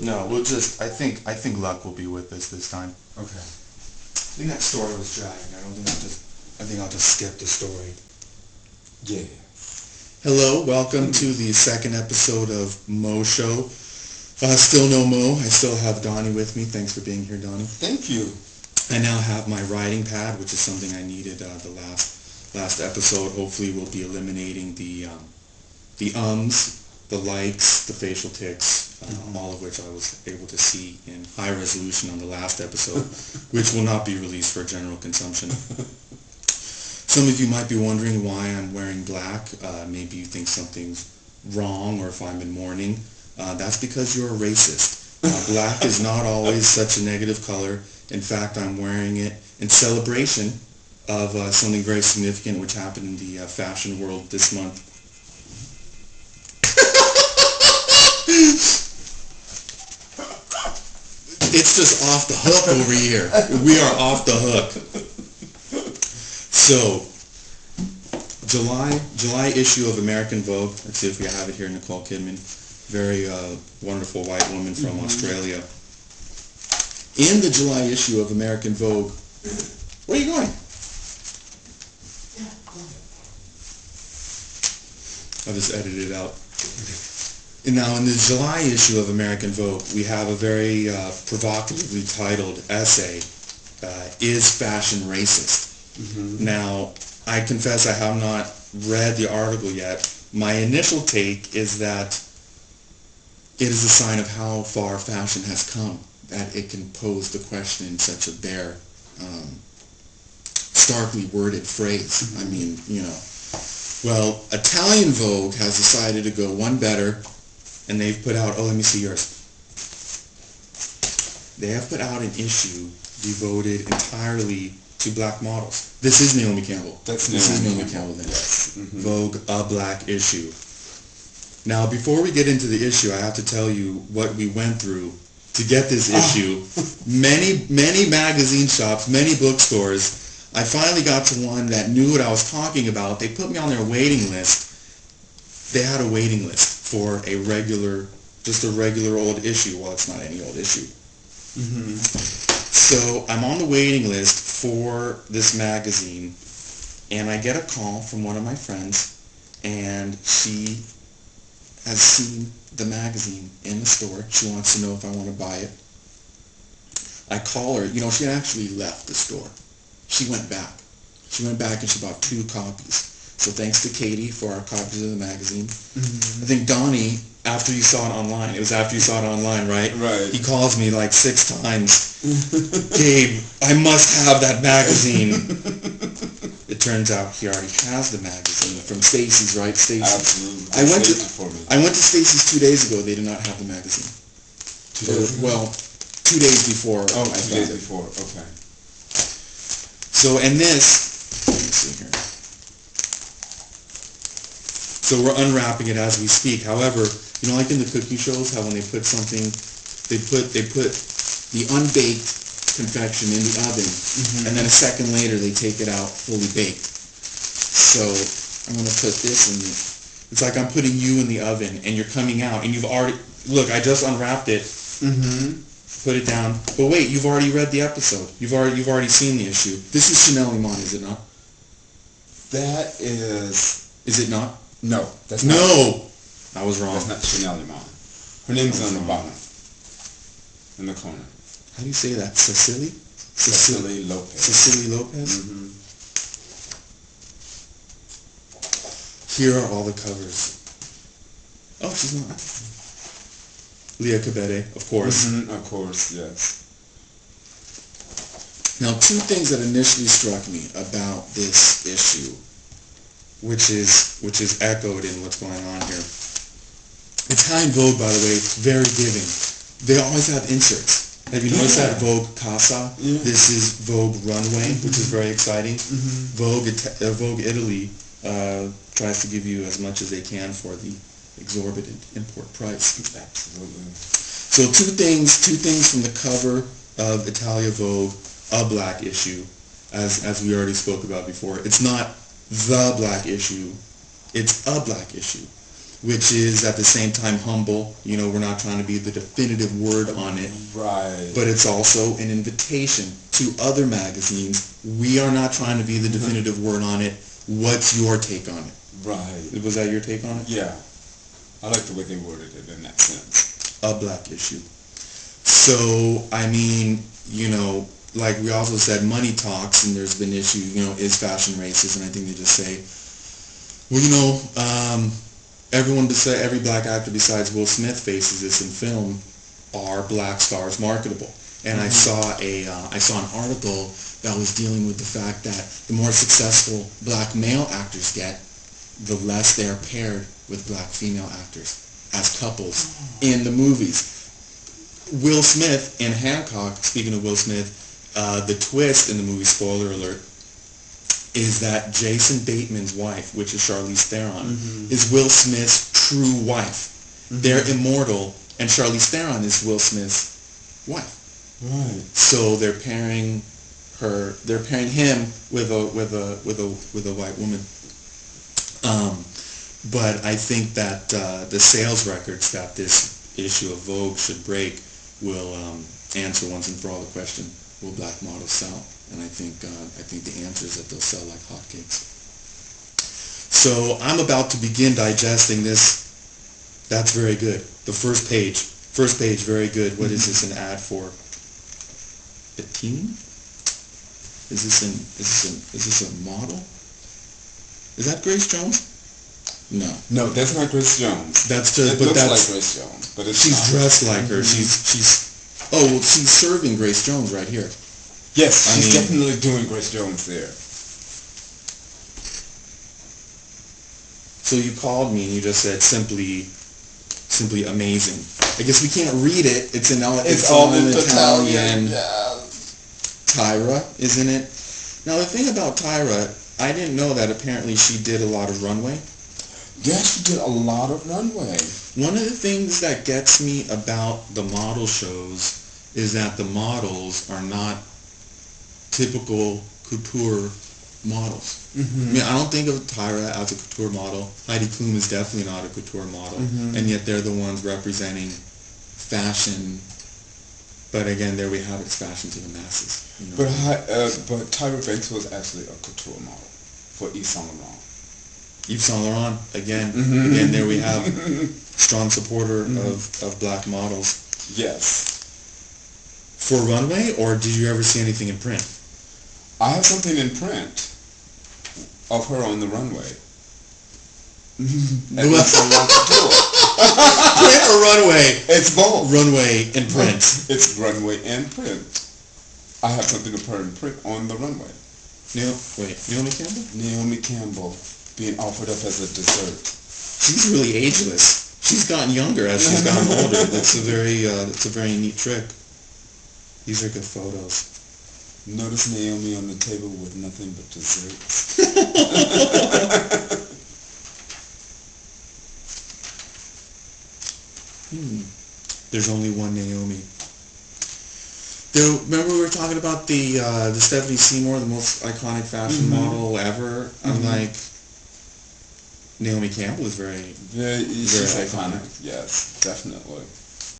No, we'll just, I think luck will be with us this time. Okay. I think that story was dragging. I think I'll just skip the story. Yeah. Hello, welcome to the second episode of Mo Show. Still no Mo. I still have Donnie with me. Thanks for being here, Donnie. Thank you. I now have my writing pad, which is something I needed the last episode. Hopefully, we'll be eliminating the the likes, the facial tics, all of which I was able to see in high resolution on the last episode, which will not be released for general consumption. Some of you might be wondering why I'm wearing black. Maybe you think something's wrong, or if I'm in mourning. That's because you're a racist. Black is not always such a negative color. In fact, I'm wearing it in celebration of something very significant which happened in the fashion world this month. It's just off the hook over here. We are off the hook. So, July issue of American Vogue. Let's see if we have it here. Nicole Kidman, very wonderful white woman from Australia. In the July issue of American Vogue, where are you going? I'll just edit it out. And now, in the July issue of American Vogue, we have a very provocatively titled essay, Is Fashion Racist? Mm-hmm. Now, I confess I have not read the article yet. My initial take is that it is a sign of how far fashion has come, that it can pose the question in such a bare, starkly worded phrase. Mm-hmm. I mean, you know. Well, Italian Vogue has decided to go one better, and they've put out, let me see yours. They have put out an issue devoted entirely to black models. This is Naomi Campbell. This is Naomi Campbell then. Yes. Mm-hmm. Vogue, a black issue. Now, before we get into the issue, I have to tell you what we went through to get this issue. Many magazine shops, many bookstores. I finally got to one that knew what I was talking about. They put me on their waiting list. They had a waiting list for just a regular old issue. Well, it's not any old issue. Mm-hmm. So I'm on the waiting list for this magazine, and I get a call from one of my friends, and she has seen the magazine in the store. She wants to know if I want to buy it. I call her. You know, she actually left the store. She went back. She went back and she bought 2 copies. So thanks to Katie for our copies of the magazine. Mm-hmm. I think Donnie, after you saw it online, it was after you saw it online, right? Right. He calls me like 6 times. Gabe, I must have that magazine. It turns out he already has the magazine from Stacy's, right? Stacy's. Absolutely. I went to Stacy's 2 days ago. They did not have the magazine. 2 days ago? Well, 2 days before. Oh, 2 days before. Okay. So, and this, let me see here. So we're unwrapping it as we speak. However, you know, like in the cooking shows, how when they put something, they put the unbaked confection in the oven, mm-hmm. and then a second later they take it out fully baked. So I'm going to put this in. It's like I'm putting you in the oven, and you're coming out, and you've already, look, I just unwrapped it. Mm-hmm. Put it down. But wait, you've already read the episode. You've already seen the issue. This is Chanel Iman, is it not? That is... Is it not? No, that's not. No! I was wrong. That's not Chanel Iman. Her name's on the bottom. In the corner. How do you say that? Cecily? Cecily Lopez. Cecily Lopez? Mm-hmm. Here are all the covers. Oh, she's not. Leah Cabete, of course. Mm-hmm, of course, yes. Now, 2 things that initially struck me about this issue, which is echoed in what's going on here. Italian Vogue, by the way, very giving. They always have inserts. Have you noticed that? Vogue Casa. Yeah. This is Vogue Runway, which is very exciting. Mm-hmm. Vogue Italy tries to give you as much as they can for the exorbitant import price. Absolutely. So 2 things from the cover of Italia Vogue, a black issue, as we already spoke about before. It's not the black issue, it's a black issue. which is at the same time humble. You know, we're not trying to be the definitive word on it. Right. But it's also an invitation to other magazines. We are not trying to be the definitive word on it. What's your take on it? Right. Was that your take on it? Yeah. I like the way they worded it in that sense. A black issue. So, I mean, you know, like we also said, money talks, and there's been issues, you know, is fashion racist? And I think they just say, well, you know, every black actor besides Will Smith faces this in film. Are black stars marketable? And I saw an article that was dealing with the fact that the more successful black male actors get, the less they are paired with black female actors as couples in the movies. Will Smith in Hancock, speaking of Will Smith, the twist in the movie, spoiler alert, is that Jason Bateman's wife, which is Charlize Theron, is Will Smith's true wife. They're immortal, and Charlize Theron is Will Smith's wife. Right. So they're pairing him with a white woman. But I think that the sales records that this issue of Vogue should break will answer once and for all the question: will black models sell? And I think the answer is that they'll sell like hotcakes. So I'm about to begin digesting this. That's very good. The first page, very good. What is this, an ad for a team? Is this a model? Is that Grace Jones? No. No, that's not Grace Jones. That's just. It But looks that's like Grace Jones, but it's she's not. dressed like her. She's. Oh well, she's serving Grace Jones right here. Yes, I she's mean- definitely doing Grace Jones there. So you called me and you just said simply amazing. I guess we can't read it. It's all in Italian. Yeah. Tyra, isn't it? Now the thing about Tyra, I didn't know that apparently she did a lot of runway. Yeah, she did a lot of runway. One of the things that gets me about the model shows is that the models are not typical couture models. I mean, I don't think of Tyra as a couture model. Heidi Klum is definitely not a couture model, and yet they're the ones representing fashion. But again, there we have it, it's fashion to the masses. You know? But Tyra Banks was actually a couture model for Yves Saint Laurent. Yves Saint Laurent, again, there we have strong supporter of black models. Yes. For runway, or did you ever see anything in print? I have something in print of her on the runway. At least I want to do it. Print or runway? It's both. Runway and print. It's runway and print. I have something of her in print on the runway. Naomi Campbell? Naomi Campbell being offered up as a dessert. She's really ageless. She's gotten younger as she's gotten older. That's a very neat trick. These are good photos. Notice Naomi on the table with nothing but desserts. There's only one Naomi. Remember we were talking about the Stephanie Seymour, the most iconic fashion model ever? I'm like, Naomi Campbell is very She's iconic. iconic. Yes, definitely.